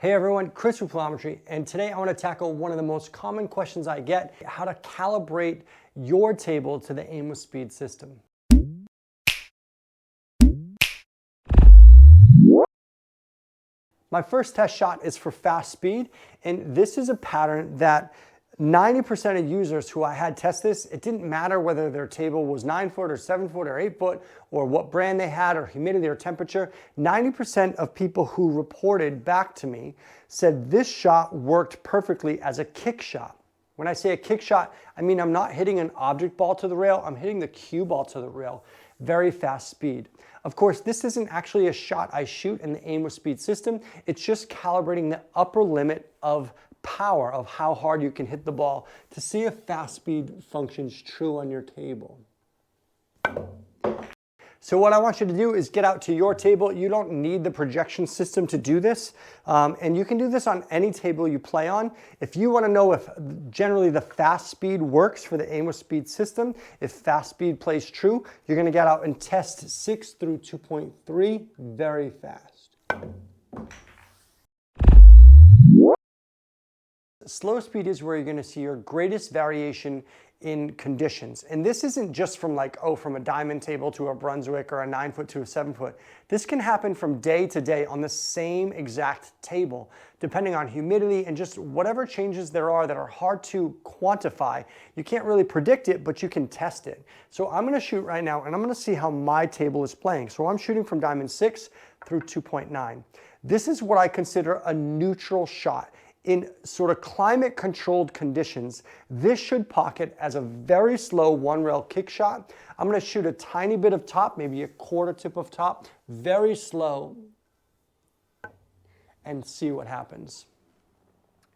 Hey everyone, Chris with Plyometry, and today I want to tackle one of the most common questions I get, how to calibrate your table to the aim with speed system. My first test shot is for fast speed, and this is a pattern that 90% of users who I had test this, it didn't matter whether their table was 9 foot or 7 foot or 8 foot or what brand they had or humidity or temperature. 90% of people who reported back to me said this shot worked perfectly as a kick shot. When I say a kick shot, I mean I'm not hitting an object ball to the rail, I'm hitting the cue ball to the rail. Very fast speed. Of course, this isn't actually a shot I shoot in the aim with speed system. It's just calibrating the upper limit of power of how hard you can hit the ball to see if fast speed functions true on your table. So what I want you to do is get out to your table. You don't need the projection system to do this. And you can do this on any table you play on. If you want to know if generally the fast speed works for the aim with speed system, if fast speed plays true, you're going to get out and test 6 through 2.3 very fast. Slow speed is where you're going to see your greatest variation in conditions. And this isn't just from from a diamond table to a Brunswick or a 9 foot to a 7 foot. This can happen from day to day on the same exact table, depending on humidity and just whatever changes there are that are hard to quantify. You can't really predict it, but you can test it. So I'm going to shoot right now and I'm going to see how my table is playing. So I'm shooting from diamond 6 through 2.9. This is what I consider a neutral shot. In sort of climate controlled conditions, this should pocket as a very slow one rail kick shot. I'm going to shoot a tiny bit of top, maybe a quarter tip of top, very slow, and see what happens.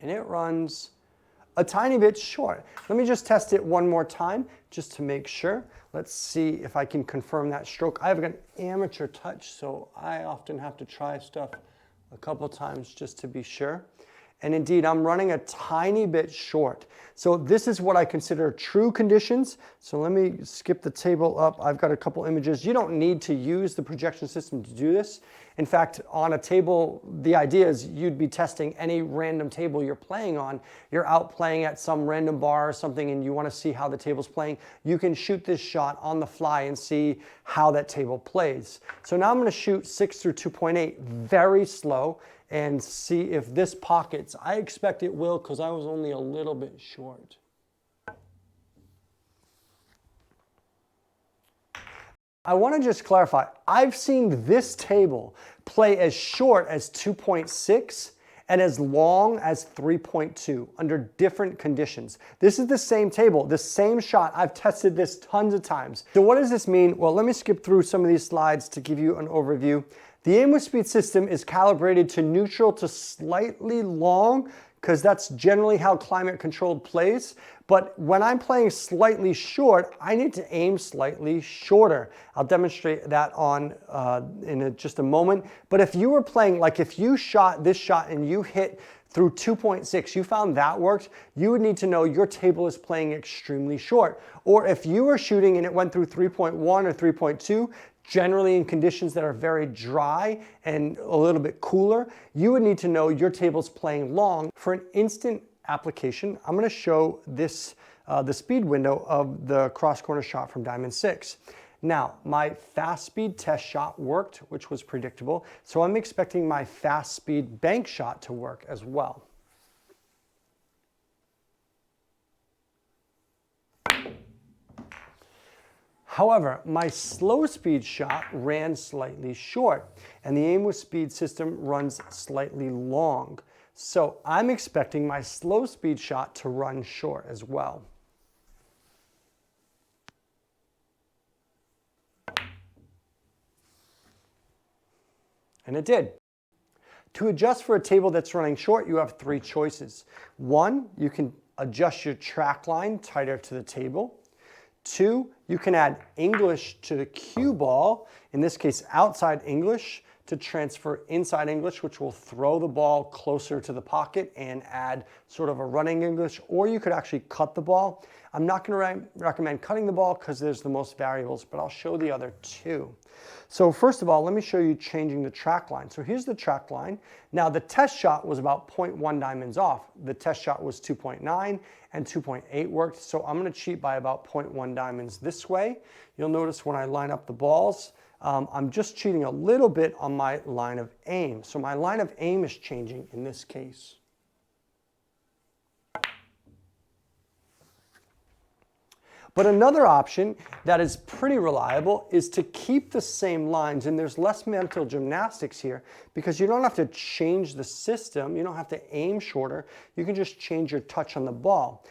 And it runs a tiny bit short. Let me just test it one more time just to make sure. Let's see if I can confirm that stroke. I have an amateur touch, so I often have to try stuff a couple times just to be sure. And indeed, I'm running a tiny bit short. So this is what I consider true conditions. So let me skip the table up. I've got a couple images. You don't need to use the projection system to do this. In fact, on a table, the idea is you'd be testing any random table you're playing on. You're out playing at some random bar or something and you want to see how the table's playing. You can shoot this shot on the fly and see how that table plays. So now I'm going to shoot 6 through 2.8 very slow and see if this pockets. I expect it will because I was only a little bit short. I want to just clarify, I've seen this table play as short as 2.6 and as long as 3.2 under different conditions. This is the same table, the same shot. I've tested this tons of times. So what does this mean? Well, let me skip through some of these slides to give you an overview. The aim with speed system is calibrated to neutral to slightly long because that's generally how climate controlled plays. But when I'm playing slightly short, I need to aim slightly shorter. I'll demonstrate that on just a moment. But if you were playing, like if you shot this shot and you hit through 2.6, you found that worked, you would need to know your table is playing extremely short. Or if you were shooting and it went through 3.1 or 3.2, generally in conditions that are very dry and a little bit cooler, you would need to know your table's playing long. For an instant application, I'm going to show this the speed window of the cross corner shot from diamond 6. Now, my fast speed test shot worked, which was predictable, so I'm expecting my fast speed bank shot to work as well. However, my slow speed shot ran slightly short, and the aim with speed system runs slightly long. So I'm expecting my slow speed shot to run short as well. And it did. To adjust for a table that's running short, you have 3 choices. 1, you can adjust your track line tighter to the table. 2, you can add English to the cue ball, in this case outside English, to transfer inside English, which will throw the ball closer to the pocket and add sort of a running English, or you could actually cut the ball. I'm not going to recommend cutting the ball because there's the most variables, but I'll show the other two. So first of all, let me show you changing the track line. So here's the track line. Now the test shot was about 0.1 diamonds off. The test shot was 2.9 and 2.8 worked. So I'm going to cheat by about 0.1 diamonds this way. You'll notice when I line up the balls, I'm just cheating a little bit on my line of aim. So my line of aim is changing in this case. But another option that is pretty reliable is to keep the same lines, and there's less mental gymnastics here because you don't have to change the system, you don't have to aim shorter, you can just change your touch on the ball.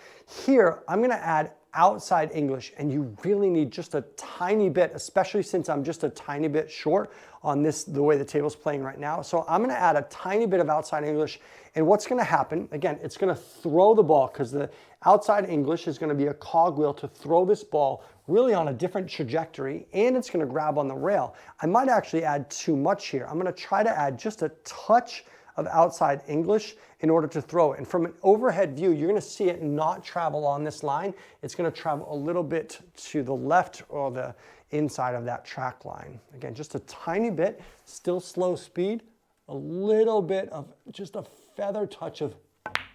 Here, I'm gonna add outside English, and you really need just a tiny bit, especially since I'm just a tiny bit short on this, the way the table's playing right now. So I'm gonna add a tiny bit of outside English, and what's gonna happen, again, it's gonna throw the ball because the outside English is gonna be a cogwheel to throw this ball really on a different trajectory, and it's gonna grab on the rail. I might actually add too much here. I'm gonna try to add just a touch of outside English in order to throw it. And from an overhead view, you're gonna see it not travel on this line. It's gonna travel a little bit to the left or the inside of that track line. Again, just a tiny bit, still slow speed, a little bit of just a feather touch of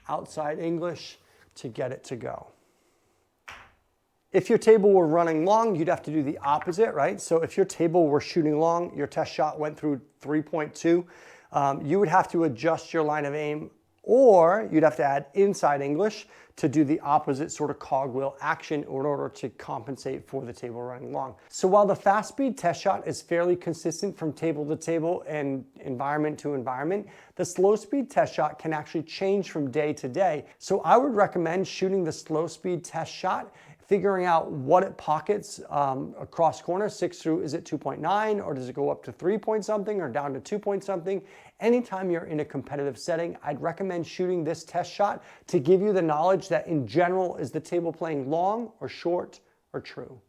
outside English to get it to go. If your table were running long, you'd have to do the opposite, right? So if your table were shooting long, your test shot went through 3.2, you would have to adjust your line of aim, or you'd have to add inside English to do the opposite sort of cogwheel action in order to compensate for the table running long. So while the fast speed test shot is fairly consistent from table to table and environment to environment, the slow speed test shot can actually change from day to day. So I would recommend shooting the slow speed test shot, figuring out what it pockets across corners, 6 through, is it 2.9, or does it go up to 3 point something or down to 2 point something? Anytime you're in a competitive setting, I'd recommend shooting this test shot to give you the knowledge that in general, is the table playing long or short or true?